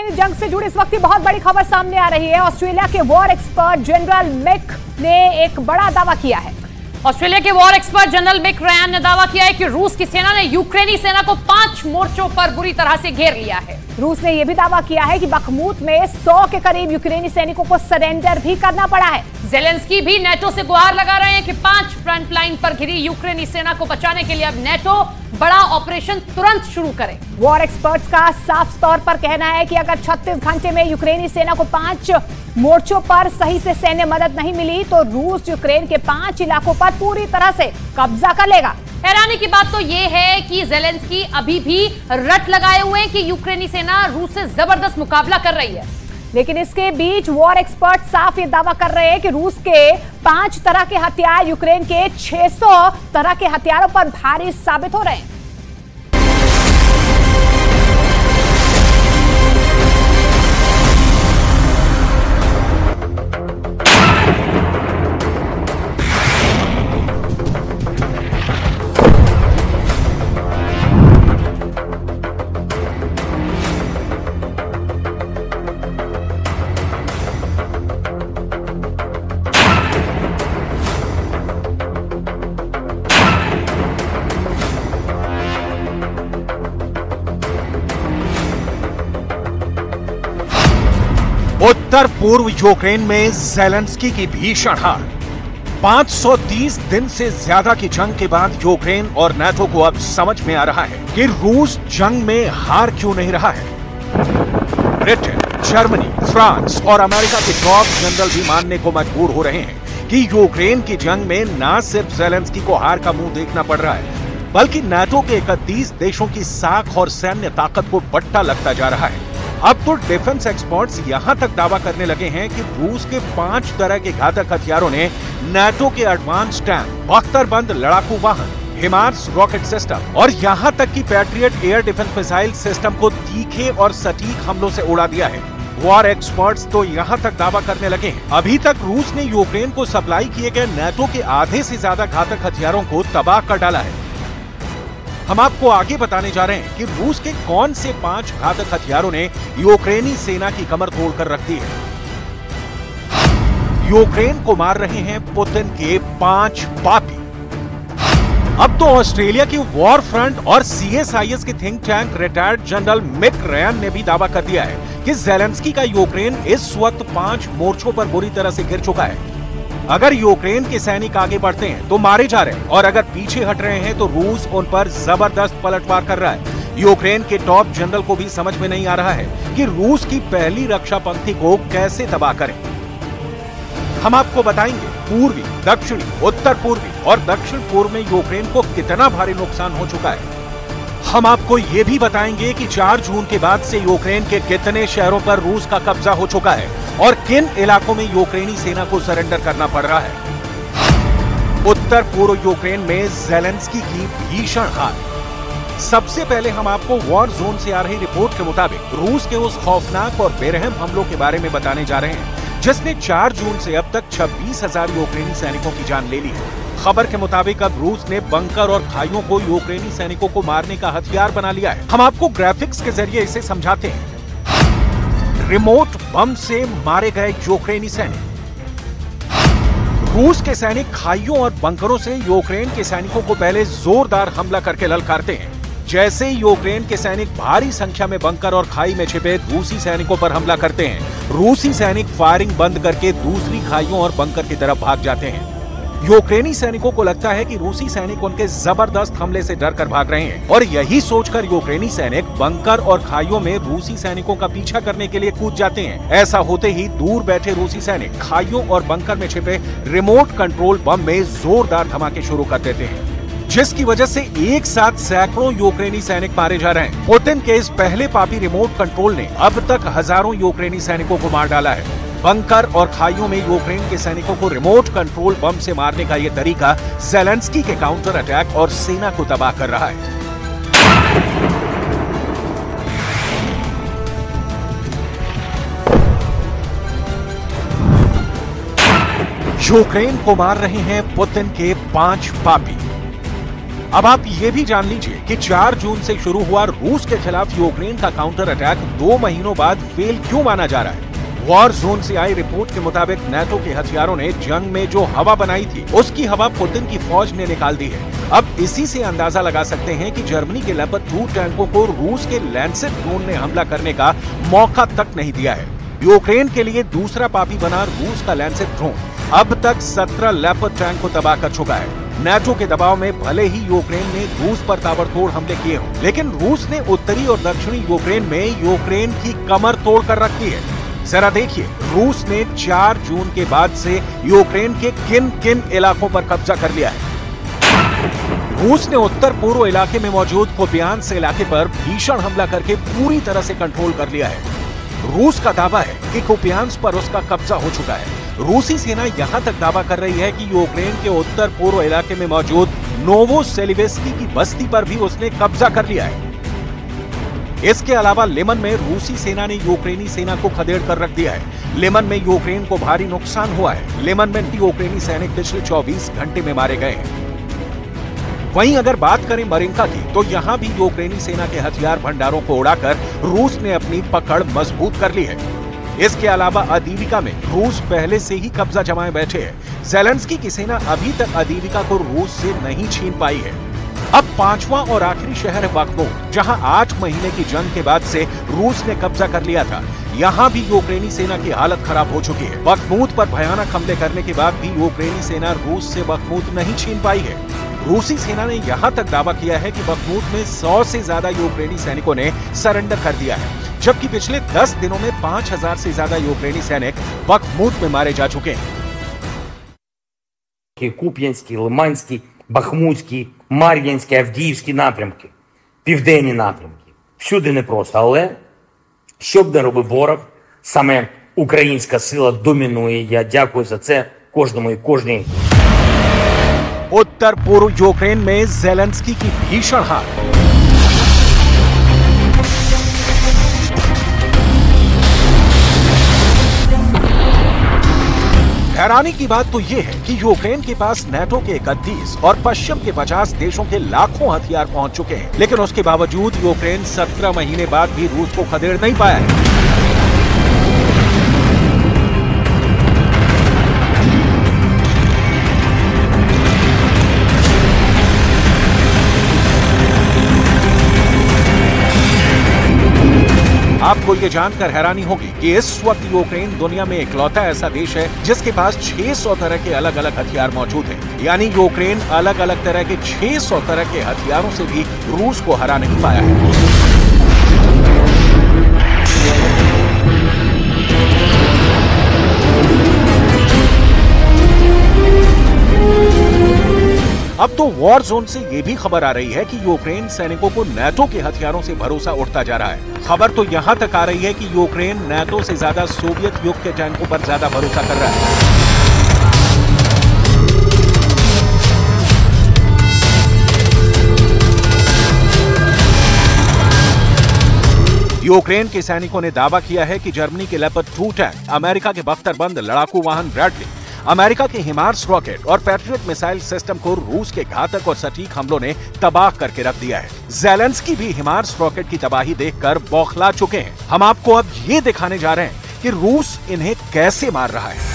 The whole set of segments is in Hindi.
यूक्रेनी जंग से जुड़ी इस वक्त की बहुत बड़ी खबर सामने आ रही है। ऑस्ट्रेलिया के वॉर एक्सपर्ट जनरल मिक ने एक बड़ा दावा किया है। ऑस्ट्रेलिया के war expert general Mick Ryan ने दावा किया है कि रूस की सेना ने यूक्रेनी सेना को 5 मोर्चों पर बुरी तरह से घेर लिया है। रूस ने यह भी दावा किया है कि बखमूत में 100 के करीब यूक्रेनी सैनिकों को सरेंडर भी करना पड़ा है। जेलेंस्की भी नेटो से गुहार लगा रहे हैं कि 5 फ्रंट लाइन पर घिरी यूक्रेनी सेना को बचाने के लिए अब नेटो बड़ा ऑपरेशन तुरंत शुरू करे। वॉर एक्सपर्ट्स का साफ तौर पर कहना है कि अगर 36 घंटे में यूक्रेनी सेना को 5 मोर्चों पर सही से सैन्य मदद नहीं मिली तो रूस यूक्रेन के 5 इलाकों पर पूरी तरह से कब्जा कर लेगा। हैरानी की बात तो यह है कि जेलेंस्की अभी भी रट लगाए हुए हैं कि यूक्रेनी सेना रूस से जबरदस्त मुकाबला कर रही है, लेकिन इसके बीच वॉर एक्सपर्ट साफ ये दावा कर रहे हैं कि रूस के 5 तरह के हथियार यूक्रेन के 600 तरह के हथियारों पर भारी साबित हो रहे हैं। उत्तर पूर्व यूक्रेन में ज़ेलेंस्की की भीषण हार। 530 दिन से ज्यादा की जंग के बाद यूक्रेन और नाटो को अब समझ में आ रहा है कि रूस जंग में हार क्यों नहीं रहा है। ब्रिटेन, जर्मनी, फ्रांस और अमेरिका के टॉप जनरल भी मानने को मजबूर हो रहे हैं कि यूक्रेन की जंग में न सिर्फ ज़ेलेंस्की को हार का मुंह देखना पड़ रहा है, बल्कि नाटो के 31 देशों की साख और सैन्य ताकत को बट्टा लगता जा रहा है। अब तो डिफेंस एक्सपर्ट्स यहां तक दावा करने लगे हैं कि रूस के 5 तरह के घातक हथियारों ने नाटो के एडवांस टैंक, बख्तरबंद लड़ाकू वाहन, हिमार्स रॉकेट सिस्टम और यहां तक कि patriot air defence missile system को तीखे और सटीक हमलों से उड़ा दिया है। वॉर एक्सपर्ट्स तो यहां तक दावा करने लगे हैं अभी तक रूस ने यूक्रेन को सप्लाई किए गए नाटो के आधे से ज्यादा घातक हथियारों को तबाह कर डाला है। हम आपको आगे बताने जा रहे हैं कि रूस के कौन से 5 घातक हथियारों ने यूक्रेनी सेना की कमर तोड़कर रख दी है। यूक्रेन को मार रहे हैं पुतिन के 5 पापी। अब तो ऑस्ट्रेलिया की वॉर फ्रंट और CSIS के think tank retired general Mick Ryan ने भी दावा कर दिया है कि ज़ेलेंस्की का यूक्रेन इस वक्त 5 मोर्चों पर बुरी तरह से गिर चुका है। अगर यूक्रेन के सैनिक आगे बढ़ते हैं तो मारे जा रहे हैं और अगर पीछे हट रहे हैं तो रूस उन पर जबरदस्त पलटवार कर रहा है। यूक्रेन के टॉप जनरल को भी समझ में नहीं आ रहा है कि रूस की पहली रक्षा पंक्ति को कैसे तबाह करें। हम आपको बताएंगे पूर्वी, दक्षिणी, उत्तर पूर्वी और दक्षिण पूर्व में यूक्रेन को कितना भारी नुकसान हो चुका है। हम आपको ये भी बताएंगे कि 4 जून के बाद से यूक्रेन के कितने शहरों पर रूस का कब्जा हो चुका है और किन इलाकों में यूक्रेनी सेना को सरेंडर करना पड़ रहा है। उत्तर पूर्व यूक्रेन में ज़ेलेंस्की की भीषण हार। सबसे पहले हम आपको वॉर जोन से आ रही रिपोर्ट के मुताबिक रूस के उस खौफनाक और बेरहम हमलों के बारे में बताने जा रहे हैं जिसने 4 जून से अब तक 26,000 यूक्रेनी सैनिकों की जान ले ली है। खबर के मुताबिक अब रूस ने बंकर और खाइयों को यूक्रेनी सैनिकों को मारने का हथियार बना लिया है। हम आपको ग्राफिक्स के जरिए इसे समझाते हैं। रिमोट बम से मारे गए यूक्रेनी सैनिक। रूस के सैनिक खाइयों और बंकरों से यूक्रेन के सैनिकों को पहले जोरदार हमला करके ललकारते हैं। जैसे यूक्रेन के सैनिक भारी संख्या में बंकर और खाई में छिपे रूसी सैनिकों पर हमला करते हैं, रूसी सैनिक फायरिंग बंद करके दूसरी खाइयों और बंकर की तरफ भाग जाते हैं। यूक्रेनी सैनिकों को लगता है कि रूसी सैनिक उनके जबरदस्त हमले से डरकर भाग रहे हैं और यही सोचकर यूक्रेनी सैनिक बंकर और खाइयों में रूसी सैनिकों का पीछा करने के लिए कूद जाते हैं। ऐसा होते ही दूर बैठे रूसी सैनिक खाइयों और बंकर में छिपे रिमोट कंट्रोल बम में जोरदार धमाके शुरू कर देते हैं, जिसकी वजह से एक साथ सैकड़ों यूक्रेनी सैनिक मारे जा रहे हैं। पुतिन के इस पहले पापी रिमोट कंट्रोल ने अब तक हजारों यूक्रेनी सैनिकों को मार डाला है। बंकर और खाइयों में यूक्रेन के सैनिकों को रिमोट कंट्रोल बम से मारने का यह तरीका ज़ेलेंस्की के काउंटर अटैक और सेना को तबाह कर रहा है। यूक्रेन को मार रहे हैं पुतिन के 5 पापी। अब आप ये भी जान लीजिए कि 4 जून से शुरू हुआ रूस के खिलाफ यूक्रेन का काउंटर अटैक 2 महीनों बाद फेल क्यों माना जा रहा है? वॉर जोन से आई रिपोर्ट के मुताबिक नाटो के हथियारों ने जंग में जो हवा बनाई थी उसकी हवा पुतिन की फौज ने निकाल दी है। अब इसी से अंदाजा लगा सकते हैं कि जर्मनी के लेपर्ड 2 टैंकों को रूस के लैंसेट ड्रोन ने हमला करने का मौका तक नहीं दिया है। यूक्रेन के लिए दूसरा पापी बना रूस का लैंसेट ड्रोन अब तक 17 लेपर्ड टैंक को तबाह कर चुका है। नाटो के दबाव में भले ही यूक्रेन ने रूस पर ताबड़तोड़ हमले किए हों, लेकिन रूस ने उत्तरी और दक्षिणी यूक्रेन में यूक्रेन की कमर तोड़ कर रखी है। जरा देखिए, रूस ने 4 जून के बाद से यूक्रेन के किन किन इलाकों पर कब्जा कर लिया है। रूस ने उत्तर पूर्व इलाके में मौजूद कुपियांस्क इलाके पर भीषण हमला करके पूरी तरह से कंट्रोल कर लिया है। रूस का दावा है कि कुपियांस्क पर उसका कब्जा हो चुका है। रूसी सेना यहां तक दावा कर रही है कि यूक्रेन के उत्तर पूर्व इलाके में मौजूद नोवोसेलिवेस्की की बस्ती पर भी उसने कब्जा कर लिया है। इसके अलावा लिमन में रूसी सेना ने यूक्रेनी सेना को खदेड़ कर रख दिया है। लिमन में यूक्रेन को भारी नुकसान हुआ है। लिमन में यूक्रेनी सैनिक पिछले 24 घंटे में मारे गए हैं। वहीं अगर बात करें मरिंका की, तो यहां भी यूक्रेनी सेना के हथियार भंडारों को उड़ाकर रूस ने अपनी पकड़ मजबूत कर ली है। इसके अलावा अदीविका में रूस पहले से ही कब्जा जमाए बैठे है। ज़ेलेंस्की की सेना अभी तक अदीविका को रूस से नहीं छीन पाई है। अब 5वां और आखिरी शहर है बख्मूत, जहां 8 महीने की जंग के बाद से रूस ने कब्जा कर लिया था। यहां भी यूक्रेनी सेना की हालत खराब हो चुकी है। बख्मूत पर भयानक हमले करने के बाद भी यूक्रेनी सेना रूस से बख्मूत नहीं छीन पाई है। रूसी सेना ने यहां तक दावा किया है कि बख्मूत में 100 से ज्यादा यूक्रेनी सैनिकों ने सरेंडर कर दिया है, जबकि पिछले 10 दिनों में 5000 से ज्यादा यूक्रेनी सैनिक बख्मूत में मारे जा चुके हैं। Куп'янський, Лиманський, Бахмутський, Мар'їнський, Авдіївський напрямки, південні напрямки. Всюди непросто, але що б не робив ворог, саме українська сила домінує. Я дякую за це кожному і кожній. उत्तर पूर्व यूक्रेन में ज़ेलेंस्की की भीषण हार। हैरानी की बात तो यह है कि यूक्रेन के पास नाटो के 31 और पश्चिम के 50 देशों के लाखों हथियार पहुंच चुके हैं, लेकिन उसके बावजूद यूक्रेन 17 महीने बाद भी रूस को खदेड़ नहीं पाया है। आपको ये जानकर हैरानी होगी कि इस वक्त यूक्रेन दुनिया में इकलौता ऐसा देश है जिसके पास 600 तरह के अलग अलग हथियार मौजूद हैं। यानी यूक्रेन अलग अलग तरह के 600 तरह के हथियारों से भी रूस को हरा नहीं पाया है। अब तो वॉर जोन से ये भी खबर आ रही है कि यूक्रेन सैनिकों को नाटो के हथियारों से भरोसा उठता जा रहा है। खबर तो यहाँ तक आ रही है कि यूक्रेन नाटो से ज्यादा सोवियत युग के टैंकों पर ज्यादा भरोसा कर रहा है। यूक्रेन के सैनिकों ने दावा किया है कि जर्मनी के लेपर्ड 2 टैंक, अमेरिका के बख्तरबंद लड़ाकू वाहन ब्रैडली, अमेरिका के हिमार्स रॉकेट और पैट्रियट मिसाइल सिस्टम को रूस के घातक और सटीक हमलों ने तबाह करके रख दिया है। ज़ेलेंस्की भी हिमार्स रॉकेट की तबाही देखकर बौखला चुके हैं। हम आपको अब ये दिखाने जा रहे हैं कि रूस इन्हें कैसे मार रहा है।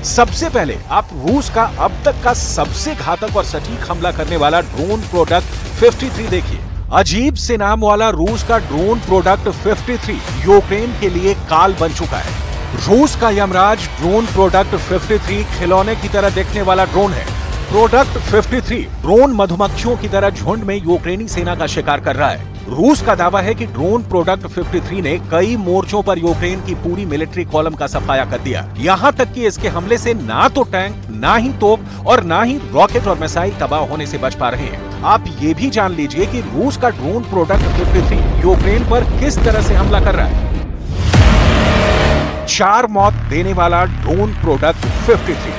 सबसे पहले आप रूस का अब तक का सबसे घातक और सटीक हमला करने वाला ड्रोन प्रोडक्ट 53 देखिए। अजीब से नाम वाला रूस का ड्रोन प्रोडक्ट 53 यूक्रेन के लिए काल बन चुका है। रूस का यमराज ड्रोन प्रोडक्ट 53 खिलौने की तरह दिखने वाला ड्रोन है। प्रोडक्ट 53 ड्रोन मधुमक्खियों की तरह झुंड में यूक्रेनी सेना का शिकार कर रहा है। रूस का दावा है कि ड्रोन प्रोडक्ट 53 ने कई मोर्चों पर यूक्रेन की पूरी मिलिट्री कॉलम का सफाया कर दिया। यहाँ तक कि इसके हमले से ना तो टैंक, ना ही तोप और ना ही रॉकेट और मिसाइल तबाह होने से बच पा रहे हैं। आप ये भी जान लीजिए कि रूस का ड्रोन प्रोडक्ट 53 यूक्रेन पर किस तरह से हमला कर रहा है। 4 मौत देने वाला ड्रोन प्रोडक्ट 53।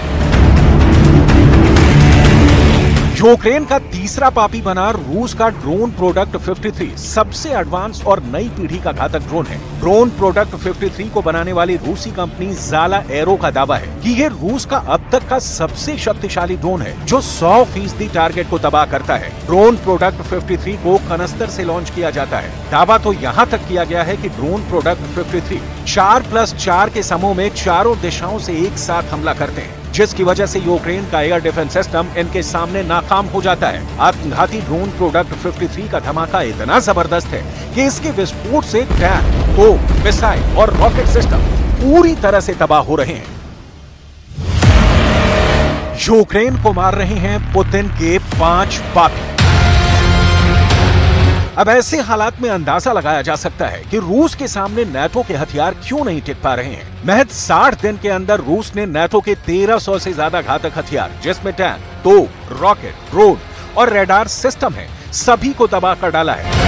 यूक्रेन का तीसरा पापी बना रूस का ड्रोन प्रोडक्ट 53 सबसे एडवांस और नई पीढ़ी का घातक ड्रोन है। ड्रोन प्रोडक्ट 53 को बनाने वाली रूसी कंपनी ज़ाला एरो का दावा है कि ये रूस का अब तक का सबसे शक्तिशाली ड्रोन है जो 100% टारगेट को तबाह करता है। ड्रोन प्रोडक्ट 53 को कनस्तर से लॉन्च किया जाता है। दावा तो यहाँ तक किया गया है कि ड्रोन प्रोडक्ट 53 4+4 के समूह में चारों दिशाओं से एक साथ हमला करते हैं, जिसकी वजह से यूक्रेन का एयर डिफेंस सिस्टम इनके सामने नाकाम हो जाता है। आत्मघाती ड्रोन प्रोडक्ट 53 का धमाका इतना जबरदस्त है कि इसके विस्फोट से टैंक, तोप, मिसाइल और रॉकेट सिस्टम पूरी तरह से तबाह हो रहे हैं। यूक्रेन को मार रहे हैं पुतिन के 5 पापी। अब ऐसे हालात में अंदाजा लगाया जा सकता है कि रूस के सामने नाटो के हथियार क्यों नहीं टिक पा रहे हैं। महज 60 दिन के अंदर रूस ने नाटो के 1300 से ज्यादा घातक हथियार, जिसमें टैंक, तोप, रॉकेट, ड्रोन और रडार सिस्टम है, सभी को तबाह कर डाला है।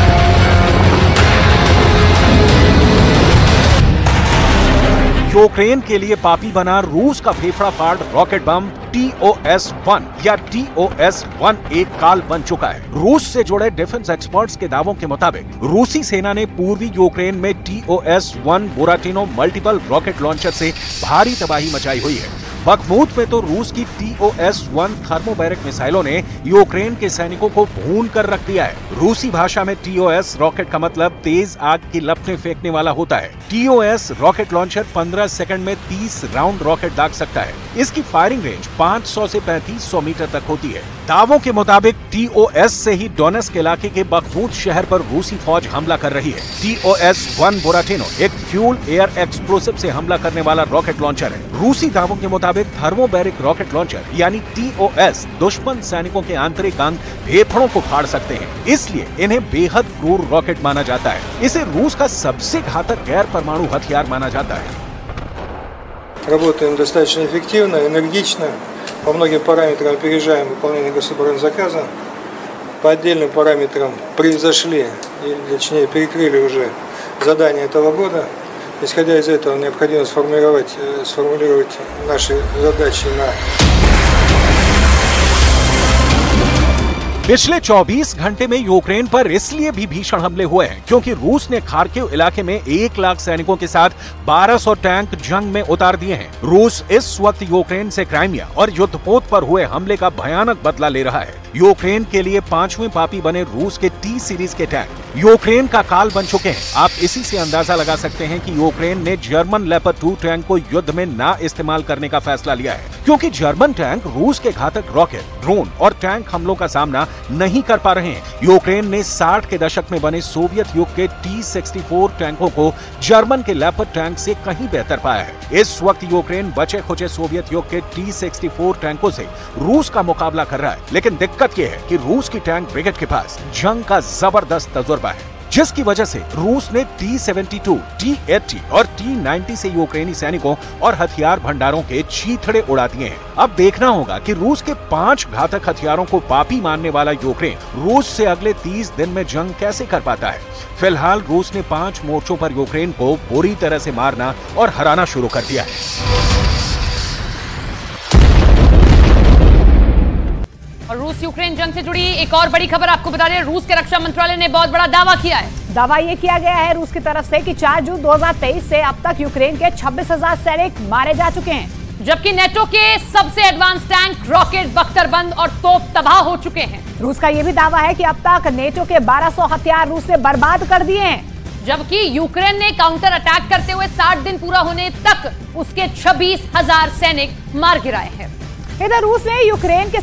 यूक्रेन के लिए पापी बना रूस का फेफड़ा फाड़ रॉकेट बम TOS-1 या TOS-1 एक काल बन चुका है। रूस से जुड़े डिफेंस एक्सपर्ट्स के दावों के मुताबिक रूसी सेना ने पूर्वी यूक्रेन में TOS-1 बुराटिनो मल्टीपल रॉकेट लॉन्चर से भारी तबाही मचाई हुई है। बखमूत में तो रूस की TOS-1 थर्मोबैरिक मिसाइलों ने यूक्रेन के सैनिकों को भून कर रख दिया है। रूसी भाषा में TOS रॉकेट का मतलब तेज आग की लपटें फेंकने वाला होता है। TOS रॉकेट लॉन्चर 15 सेकंड में 30 राउंड रॉकेट दाग सकता है। इसकी फायरिंग रेंज 500 से 3500 मीटर तक होती है। दावों के मुताबिक TOS से ही डोनेस्क इलाके के बखमूत शहर पर रूसी फौज हमला कर रही है। TOS-1 बुराटिनो एक फ्यूल एयर एक्सप्लोसिव से हमला करने वाला रॉकेट लॉन्चर है। रूसी दावों के मुताबिक थर्मोबैरिक रॉकेट लॉन्चर यानी TOS दुश्मन सैनिकों के आंतरिक अंग फेफड़ों को फाड़ सकते हैं, इसलिए इन्हें बेहद क्रूर रॉकेट माना जाता है। इसे रूस का सबसे घातक गैर परमाणु हथियार माना जाता है। Работаем достаточно эффективно, энергично, по многим параметрам опережаем выполнение гособоронзаказа, по отдельным параметрам превзошли, или точнее перекрыли уже задания этого года. Исходя из этого, необходимо сформулировать наши задачи на... पिछले 24 घंटे में यूक्रेन पर इसलिए भी भीषण हमले हुए हैं क्योंकि रूस ने खार्किव इलाके में 1 लाख सैनिकों के साथ 1200 टैंक जंग में उतार दिए हैं। रूस इस वक्त यूक्रेन से क्राइमिया और युद्धपोत पर हुए हमले का भयानक बदला ले रहा है। यूक्रेन के लिए 5वें पापी बने रूस के T सीरीज के टैंक यूक्रेन का काल बन चुके हैं। आप इसी से अंदाजा लगा सकते हैं कि यूक्रेन ने जर्मन लेपर्ड 2 टैंक को युद्ध में ना इस्तेमाल करने का फैसला लिया है, क्योंकि जर्मन टैंक रूस के घातक रॉकेट, ड्रोन और टैंक हमलों का सामना नहीं कर पा रहे हैं। यूक्रेन ने 60 के दशक में बने सोवियत युग के T-64 टैंकों को जर्मन के लेपर्ड टैंक से कहीं बेहतर पाया है। इस वक्त यूक्रेन बचे खुचे सोवियत युग के T-64 टैंकों से रूस का मुकाबला कर रहा है, लेकिन दिक्कत यह है कि रूस की टैंक ब्रिगेड के पास जंग का जबरदस्त तजुर्बा है, जिसकी वजह से रूस ने T-72, T-80 और T-90 से यूक्रेनी सैनिकों और हथियार भंडारों के चीथड़े उड़ा दिए हैं। अब देखना होगा कि रूस के 5 घातक हथियारों को पापी मानने वाला यूक्रेन रूस से अगले 30 दिन में जंग कैसे कर पाता है। फिलहाल रूस ने 5 मोर्चों पर यूक्रेन को बुरी तरह से मारना और हराना शुरू कर दिया है। और रूस यूक्रेन जंग से जुड़ी एक और बड़ी खबर आपको बता रहे हैं। रूस के रक्षा मंत्रालय ने बहुत बड़ा दावा किया है। दावा ये किया गया है रूस की तरफ से कि 4 जून 2023 से अब तक यूक्रेन के 26,000 सैनिक मारे जा चुके हैं, जबकि नेटो के सबसे एडवांस टैंक, रॉकेट, बख्तरबंद और तोप तबाह हो चुके हैं। रूस का यह भी दावा है कि अब तक नेटो के 1200 हथियार रूस ने बर्बाद कर दिए हैं, जबकि यूक्रेन ने काउंटर अटैक करते हुए 60 दिन पूरा होने तक उसके 26,000 सैनिक मार गिराए हैं। इधर रूस ने यूक्रेन के